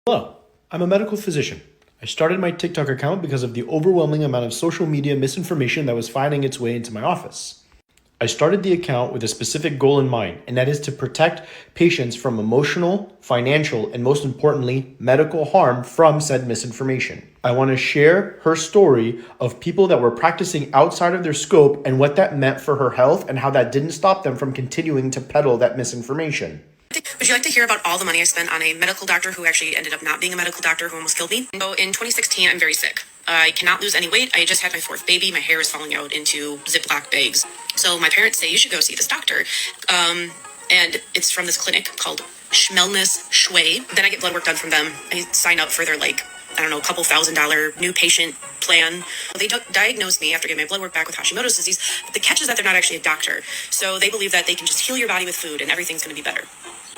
Hello, I'm a medical physician. I started my TikTok account because of the overwhelming amount of social media misinformation that was finding its way into my office. I started the account with a specific goal in mind, and that is to protect patients from emotional, financial, and most importantly, medical harm from said misinformation. I want to share her story of people that were practicing outside of their scope and what that meant for her health and how that didn't stop them from continuing to peddle that misinformation. Would you like to hear about all the money I spent on a medical doctor who actually ended up not being a medical doctor who almost killed me? So in 2016, I'm very sick. I cannot lose any weight. I just had my fourth baby. My hair is falling out into Ziploc bags. So my parents say you should go see this doctor. And it's from this clinic called Schmelness Shui. Then I get blood work done from them. I sign up for their a couple $1,000 new patient plan. They diagnosed me after getting my blood work back with Hashimoto's disease. But the catch is that they're not actually a doctor. So they believe that they can just heal your body with food and everything's going to be better.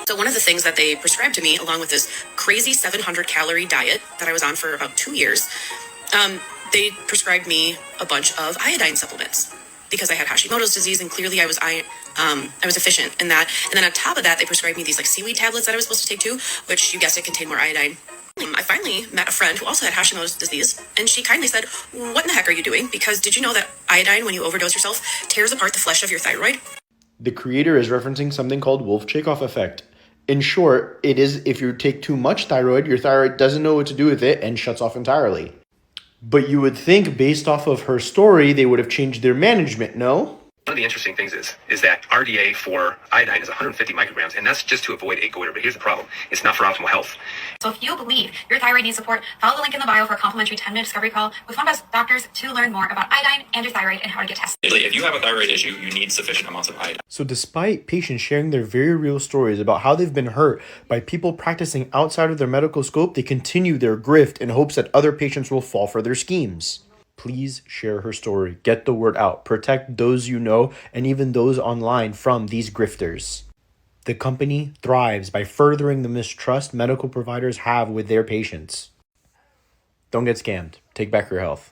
So one of the things that they prescribed to me, along with this crazy 700 calorie diet that I was on for about 2 years, they prescribed me a bunch of iodine supplements because I had Hashimoto's disease and clearly I was efficient in that. And then on top of that, they prescribed me these seaweed tablets that I was supposed to take too, which you guessed it contained more iodine. I finally met a friend who also had Hashimoto's disease, and she kindly said, "What in the heck are you doing? Because did you know that iodine, when you overdose yourself, tears apart the flesh of your thyroid?" The creator is referencing something called Wolff-Chaikoff effect. In short, it is if you take too much thyroid, your thyroid doesn't know what to do with it and shuts off entirely. But you would think, based off of her story, they would have changed their management, no? One of the interesting things is that RDA for iodine is 150 micrograms, and that's just to avoid a goiter. But here's the problem. It's not for optimal health. So if you believe your thyroid needs support, follow the link in the bio for a complimentary 10-minute discovery call with one of us doctors to learn more about iodine and your thyroid and how to get tested. If you have a thyroid issue, you need sufficient amounts of iodine. So despite patients sharing their very real stories about how they've been hurt by people practicing outside of their medical scope, they continue their grift in hopes that other patients will fall for their schemes. Please share her story. Get the word out. Protect those you know and even those online from these grifters. The company thrives by furthering the mistrust medical providers have with their patients. Don't get scammed. Take back your health.